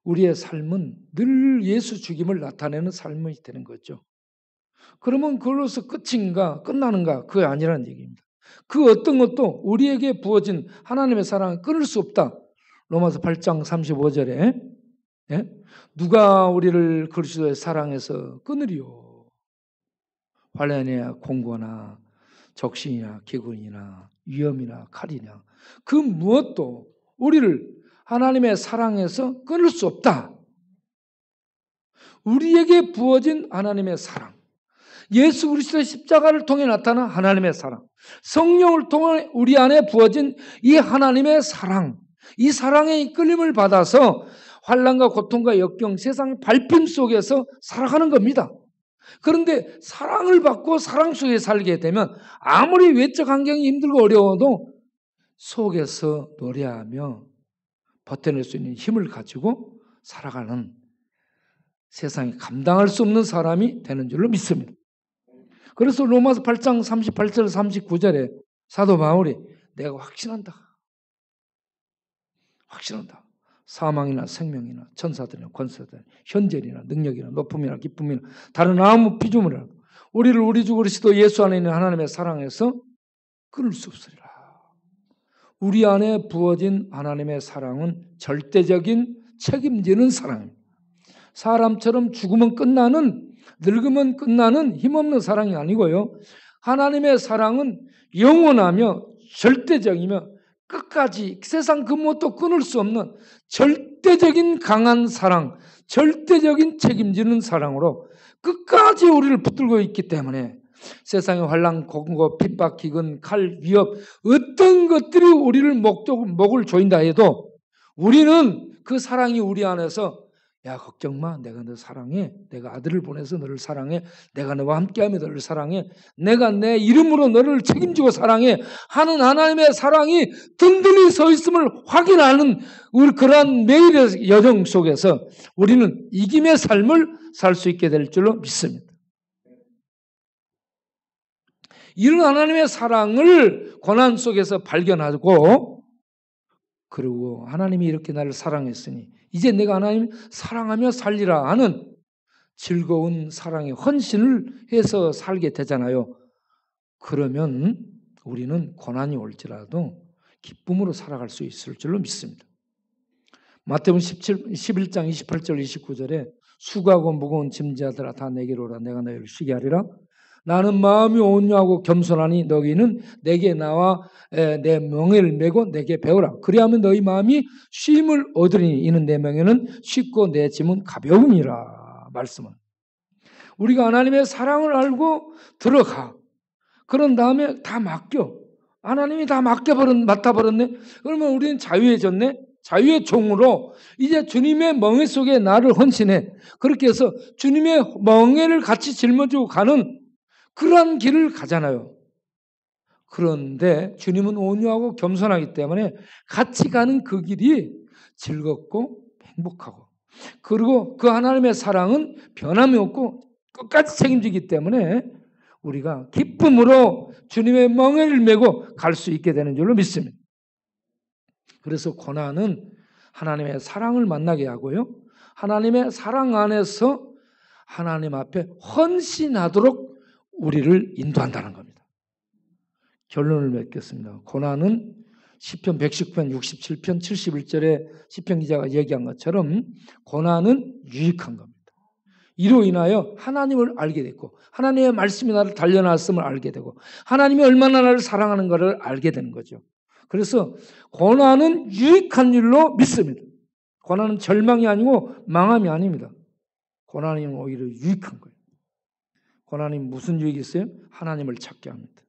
우리의 삶은 늘 예수 죽임을 나타내는 삶이 되는 거죠. 그러면 그걸로서 끝인가 끝나는가 그게 아니라는 얘기입니다. 그 어떤 것도 우리에게 부어진 하나님의 사랑을 끊을 수 없다. 로마서 8장 35절에 누가 우리를 그리스도의 사랑에서 끊으리요. 환난이나 공고나 적신이나 기근이나 위험이나 칼이냐 그 무엇도 우리를 하나님의 사랑에서 끊을 수 없다. 우리에게 부어진 하나님의 사랑, 예수 그리스도의 십자가를 통해 나타난 하나님의 사랑, 성령을 통해 우리 안에 부어진 이 하나님의 사랑, 이 사랑의 이끌림을 받아서 환난과 고통과 역경, 세상의 밟힘 속에서 살아가는 겁니다. 그런데 사랑을 받고 사랑 속에 살게 되면 아무리 외적 환경이 힘들고 어려워도 속에서 노래하며 버텨낼 수 있는 힘을 가지고 살아가는 세상에 감당할 수 없는 사람이 되는 줄로 믿습니다. 그래서 로마서 8장 38절 39절에 사도 바울이 내가 확신한다. 사망이나 생명이나 천사들이나 권세들이나 현재이나 능력이나 높음이나 기쁨이나 다른 아무 피조물이나 우리를 우리 주 그리스도 예수 안에 있는 하나님의 사랑에서 끊을 수 없으리라. 우리 안에 부어진 하나님의 사랑은 절대적인 책임지는 사랑입니다. 사람처럼 죽으면 끝나는, 늙으면 끝나는 힘없는 사랑이 아니고요. 하나님의 사랑은 영원하며 절대적이며 끝까지 세상 그 무엇도 끊을 수 없는 절대적인 강한 사랑, 절대적인 책임지는 사랑으로 끝까지 우리를 붙들고 있기 때문에 세상의 환난, 공고, 핍박, 기근, 칼, 위협 어떤 것들이 우리를 목을 조인다 해도 우리는 그 사랑이 우리 안에서 야 걱정 마, 내가 너 사랑해, 내가 아들을 보내서 너를 사랑해, 내가 너와 함께하며 너를 사랑해, 내가 내 이름으로 너를 책임지고 사랑해 하는 하나님의 사랑이 든든히 서 있음을 확인하는 우리 그러한 매일의 여정 속에서 우리는 이김의 삶을 살 수 있게 될 줄로 믿습니다. 이런 하나님의 사랑을 고난 속에서 발견하고, 그리고 하나님이 이렇게 나를 사랑했으니 이제 내가 하나님 사랑하며 살리라 하는 즐거운 사랑의 헌신을 해서 살게 되잖아요. 그러면 우리는 고난이 올지라도 기쁨으로 살아갈 수 있을 줄로 믿습니다. 마태복음 11장 28절 29절에 수고하고 무거운 짐자들아 다 내게로 오라, 내가 너희를 쉬게 하리라. 나는 마음이 온유하고 겸손하니 너희는 내게 나와 내 멍에를 메고 내게 배우라. 그리하면 너희 마음이 쉼을 얻으리니 이는 내 멍에는 쉽고 내 짐은 가벼움이라. 말씀은 우리가 하나님의 사랑을 알고 들어가. 그런 다음에 다 맡겨. 하나님이 다 맡아버렸네. 그러면 우리는 자유해졌네. 자유의 종으로 이제 주님의 멍에 속에 나를 헌신해. 그렇게 해서 주님의 멍에를 같이 짊어지고 가는 그러한 길을 가잖아요. 그런데 주님은 온유하고 겸손하기 때문에 같이 가는 그 길이 즐겁고 행복하고, 그리고 그 하나님의 사랑은 변함이 없고 끝까지 책임지기 때문에 우리가 기쁨으로 주님의 멍에를 메고 갈 수 있게 되는 줄로 믿습니다. 그래서 고난은 하나님의 사랑을 만나게 하고요, 하나님의 사랑 안에서 하나님 앞에 헌신하도록 우리를 인도한다는 겁니다. 결론을 맺겠습니다. 고난은 시편 119편, 67편, 71절에 시편 기자가 얘기한 것처럼 고난은 유익한 겁니다. 이로 인하여 하나님을 알게 됐고 하나님의 말씀이 나를 단련하였음을 알게 되고 하나님이 얼마나 나를 사랑하는 것을 알게 되는 거죠. 그래서 고난은 유익한 일로 믿습니다. 고난은 절망이 아니고 망함이 아닙니다. 고난이 오히려 유익한 거예요. 고난이 무슨 유익이 있어요? 하나님을 찾게 합니다.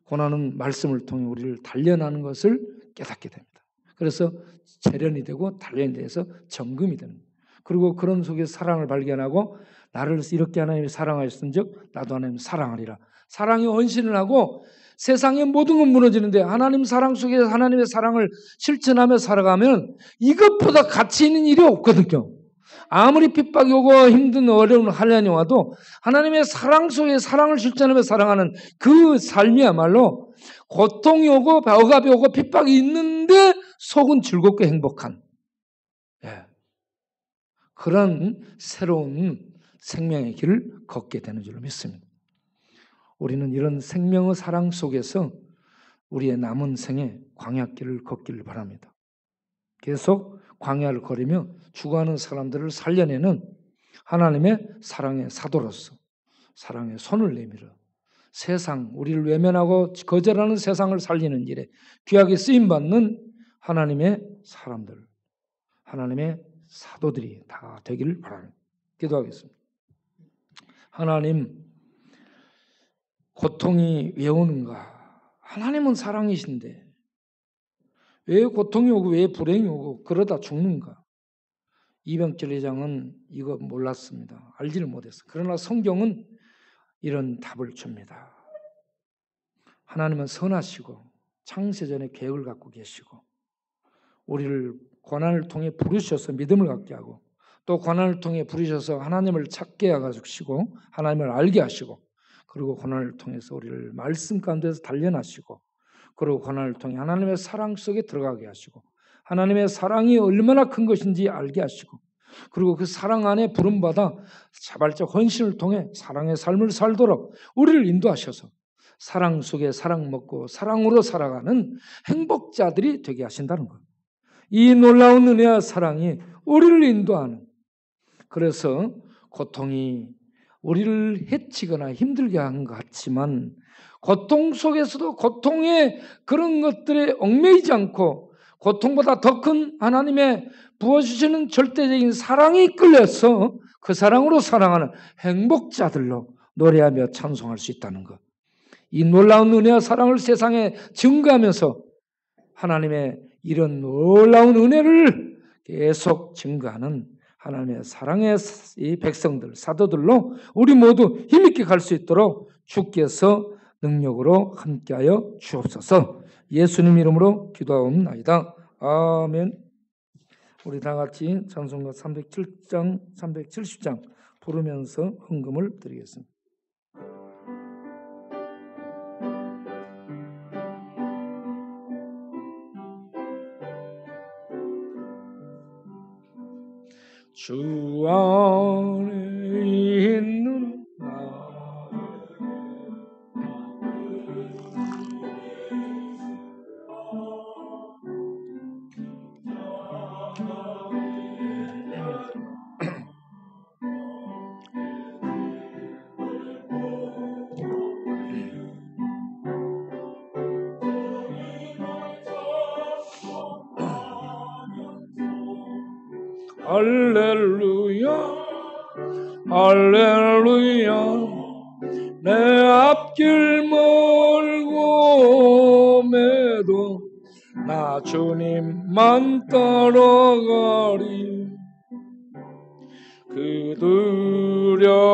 고난은 말씀을 통해 우리를 단련하는 것을 깨닫게 됩니다. 그래서 재련이 되고 단련이 돼서 정금이 되는 거예요. 그리고 그런 속에서 사랑을 발견하고 나를 이렇게 하나님이 사랑하셨은즉 나도 하나님 사랑하리라. 사랑의 헌신을 하고 세상의 모든 건 무너지는데 하나님 사랑 속에서 하나님의 사랑을 실천하며 살아가면 이것보다 가치 있는 일이 없거든요. 아무리 핍박이 오고 힘든 어려운 환난이 와도 하나님의 사랑 속에 사랑을 실천하며 살아가는 그 삶이야말로 고통이 오고 억압이 오고 핍박이 있는데 속은 즐겁고 행복한 그런 새로운 생명의 길을 걷게 되는 줄로 믿습니다. 우리는 이런 생명의 사랑 속에서 우리의 남은 생에 광야길을 걷기를 바랍니다. 계속 광야를 걸으며 죽어가는 사람들을 살려내는 하나님의 사랑의 사도로서 사랑의 손을 내밀어 세상, 우리를 외면하고 거절하는 세상을 살리는 일에 귀하게 쓰임받는 하나님의 사람들, 하나님의 사도들이 다 되기를 바랍니다. 기도하겠습니다. 하나님, 고통이 왜 오는가? 하나님은 사랑이신데 왜 고통이 오고 왜 불행이 오고 그러다 죽는가? 이병철 회장은 이거 몰랐습니다. 알지를 못했어요. 그러나 성경은 이런 답을 줍니다. 하나님은 선하시고 창세전에 계획을 갖고 계시고 우리를 고난을 통해 부르셔서 믿음을 갖게 하고 또 고난을 통해 부르셔서 하나님을 찾게 하시고 하나님을 알게 하시고 그리고 고난을 통해서 우리를 말씀 가운데서 단련하시고 그리고 고난을 통해 하나님의 사랑 속에 들어가게 하시고 하나님의 사랑이 얼마나 큰 것인지 알게 하시고 그리고 그 사랑 안에 부름받아 자발적 헌신을 통해 사랑의 삶을 살도록 우리를 인도하셔서 사랑 속에 사랑 먹고 사랑으로 살아가는 행복자들이 되게 하신다는 것. 이 놀라운 은혜와 사랑이 우리를 인도하는, 그래서 고통이 우리를 해치거나 힘들게 한 것 같지만 고통 속에서도 고통의 그런 것들에 얽매이지 않고 고통보다 더 큰 하나님의 부어주시는 절대적인 사랑이 이끌려서 그 사랑으로 사랑하는 행복자들로 노래하며 찬송할 수 있다는 것. 이 놀라운 은혜와 사랑을 세상에 증거하면서 하나님의 이런 놀라운 은혜를 계속 증거하는 하나님의 사랑의 이 백성들, 사도들로 우리 모두 힘있게 갈 수 있도록 주께서 능력으로 함께하여 주옵소서. 예수님 이름으로 기도하옵나이다. 아멘. 우리 다 같이 찬송가 307장, 370장 부르면서 헌금을 드리겠습니다. 주 안에 있는 나 할렐루야 할렐루야 내 앞길 멀고 매도 나 주님만 따라가리. 그 두려움이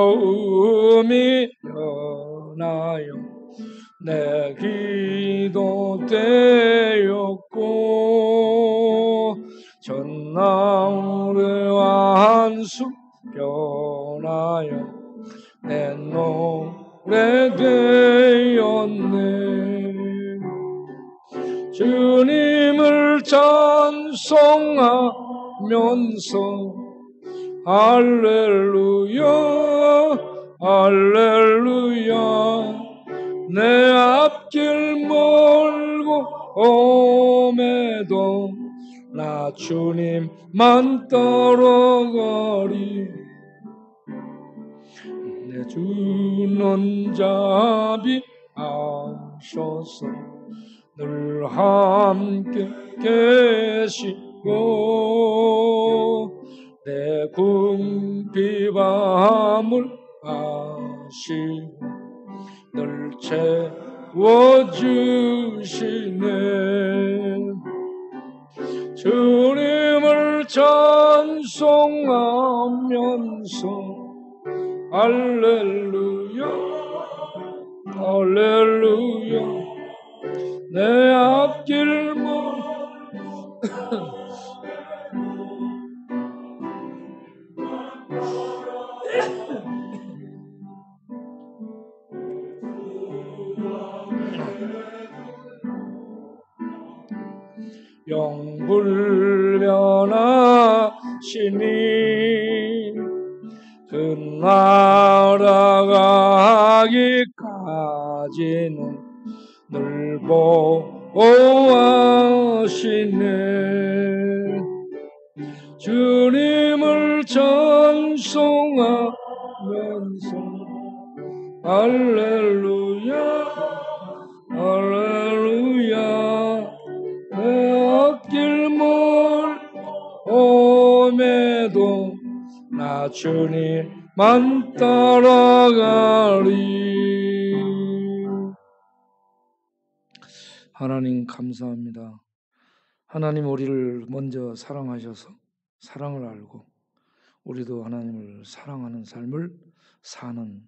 변하여 내 기도 되었고 전나무와 한숨 변하여 내 노래 되었네. 주님을 찬송하면서 할렐루야 할렐루야 내 앞길 멀고 오매도 나 주님만 따라가리. 내 주는 자비하셔서 늘 함께 계시고 내 궁핍함을 아시고 늘 채워주시네. 주님을 찬송하면서 할렐루야 할렐루야 내 앞길 영불변하시니 그 나라 가기까지는 늘 보호하시네. 주님을 찬송하면서 할렐루야 할렐루야 내 앞길 멀오매도 나 주님만 따라가리. 하나님 감사합니다. 하나님 우리를 먼저 사랑하셔서 사랑을 알고 우리도 하나님을 사랑하는 삶을 사는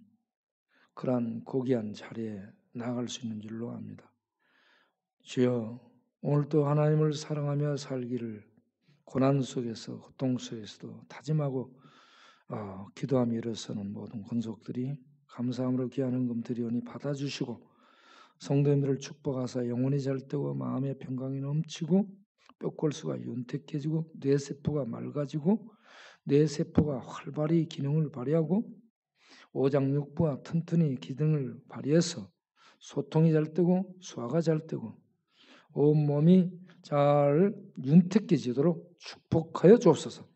그러한 고귀한 자리에 나아갈 수 있는 줄로 압니다. 주여 오늘도 하나님을 사랑하며 살기를 고난 속에서 고통 속에서도 다짐하고 기도하며 일어서는 모든 권속들이 감사함으로 귀한 헌금 드리오니 받아주시고 성도님들을 축복하사 영혼이 잘되고 마음의 평강이 넘치고 뼈골수가 윤택해지고 뇌세포가 맑아지고 뇌세포가 활발히 기능을 발휘하고 오장육부가 튼튼히 기능을 발휘해서 소통이 잘되고 소화가 잘되고 온몸이 잘 윤택해지도록 축복하여 주옵소서.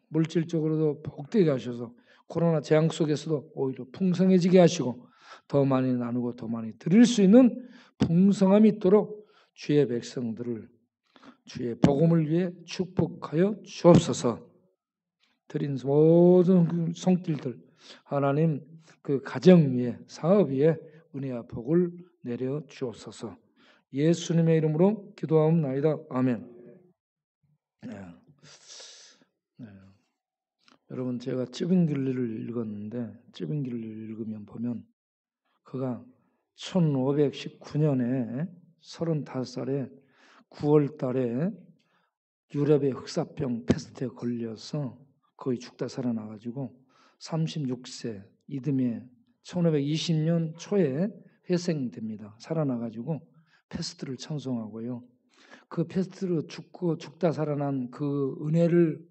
물질적으로도 복되게 하셔서 코로나 재앙 속에서도 오히려 풍성해지게 하시고 더 많이 나누고 더 많이 드릴 수 있는 풍성함이 있도록 주의 백성들을 주의 복음을 위해 축복하여 주옵소서. 드린 모든 그 손길들 하나님 그 가정 위에 사업 위에 은혜와 복을 내려 주옵소서. 예수님의 이름으로 기도하옵나이다. 아멘. 네. 여러분 제가 찌빙길리를 읽었는데 찌빙길리를 읽으면 보면 그가 1519년에 35살에 9월 달에 유럽의 흑사병 패스트에 걸려서 거의 죽다 살아나가지고 36세 이듬해 1520년 초에 회생됩니다. 살아나가지고 패스트를 찬송하고요. 그 패스트로 죽다 살아난 그 은혜를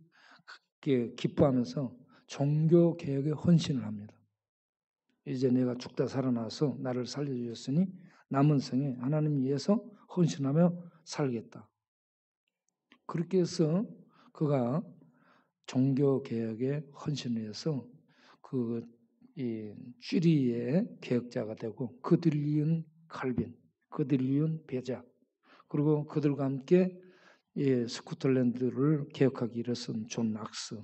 기뻐하면서 종교 개혁에 헌신을 합니다. 이제 내가 죽다 살아나서 나를 살려주셨으니 남은 생에 하나님 위해서 헌신하며 살겠다. 그렇게 해서 그가 종교 개혁에 헌신을 해서 이 쥐리의 개혁자가 되고 그들을 이은 칼빈, 그들을 이은 베자, 그리고 그들과 함께 스코틀랜드를 개혁하기 일어선 존 낙스,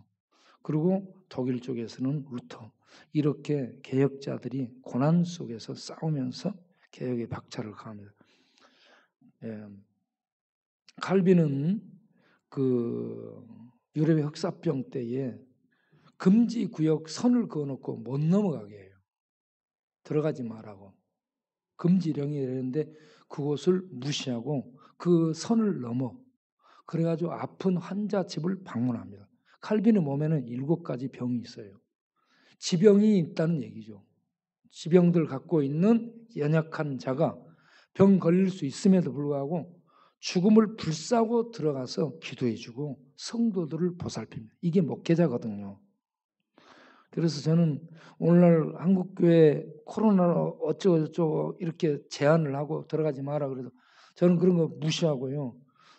그리고 독일 쪽에서는 루터, 이렇게 개혁자들이 고난 속에서 싸우면서 개혁의 박차를 가합니다. 칼빈은 그 유럽의 흑사병 때에 금지 구역 선을 그어놓고 못 넘어가게 해요. 들어가지 말라고 금지령이 되는데 그곳을 무시하고 그 선을 넘어 그래가지고 아픈 환자 집을 방문합니다. 칼빈의 몸에는 7가지 병이 있어요. 지병이 있다는 얘기죠. 지병들 갖고 있는 연약한 자가 병 걸릴 수 있음에도 불구하고 죽음을 불사고 들어가서 기도해주고 성도들을 보살핍니다. 이게 목회자거든요. 그래서 저는 오늘날 한국교회 코로나 어쩌고저쩌고 이렇게 제한을 하고 들어가지 마라 그래도 저는 그런 거 무시하고요.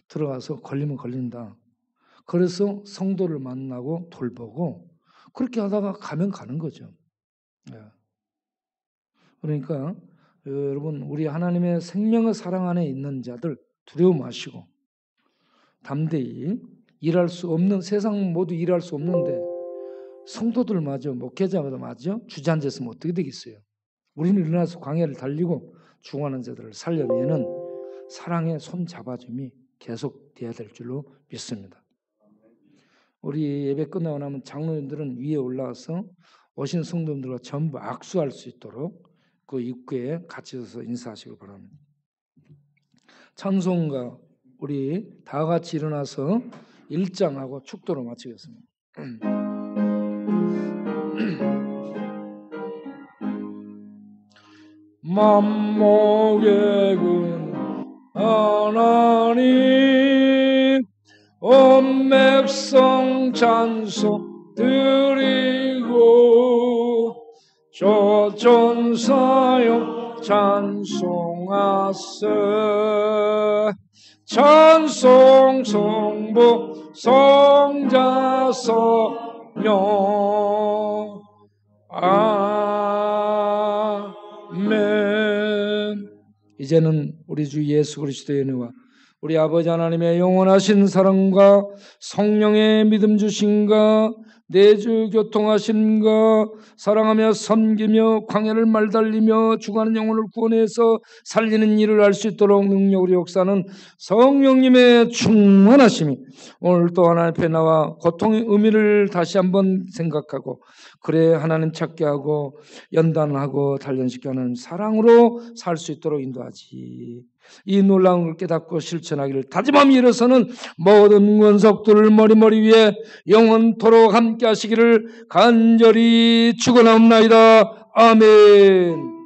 들어가서 걸리면 걸린다. 그래서 성도를 만나고 돌보고 그렇게 하다가 가면 가는 거죠. 그러니까 여러분 우리 하나님의 생명의 사랑 안에 있는 자들 두려워 마시고 담대히 일할 수 없는 세상 모두 일할 수 없는데 성도들마저 목회자마저 주저앉았으면 어떻게 되겠어요? 우리는 일어나서 광야를 달리고 죽어가는 자들을 살려내는 사랑의 손 잡아줌이 계속돼야 될 줄로 믿습니다. 우리 예배 끝나고 나면 장로님들은 위에 올라와서 오신 성도님들과 전부 악수할 수 있도록 그 입구에 같이 서서 인사하시길 바랍니다. 찬송가 우리 다 같이 일어나서 1장하고 축도로 마치겠습니다. 만목의 하나님 온 백성 찬송 드리고 조전사여 찬송하세 찬송 성부 성자 성령 아멘. 이제는 우리 주 예수 그리스도의 은혜와 우리 아버지 하나님의 영원하신 사랑과 성령의 믿음 주심과 내주 교통하심과 사랑하며 섬기며 광야를 말달리며 죽어가는 영혼을 구원해서 살리는 일을 할 수 있도록 능력으로 역사하는 성령님의 충만하심이 오늘 또 하나님 앞에 나와 고통의 의미를 다시 한번 생각하고 그래 하나님 찾게 하고 연단하고 단련시켜 하는 사랑으로 살 수 있도록 인도하지. 이 놀라운 걸 깨닫고 실천하기를 다짐하며 일어서는 모든 원석들을 머리 위에 영원토록 함께 하시기를 간절히 축원하옵나이다. 아멘.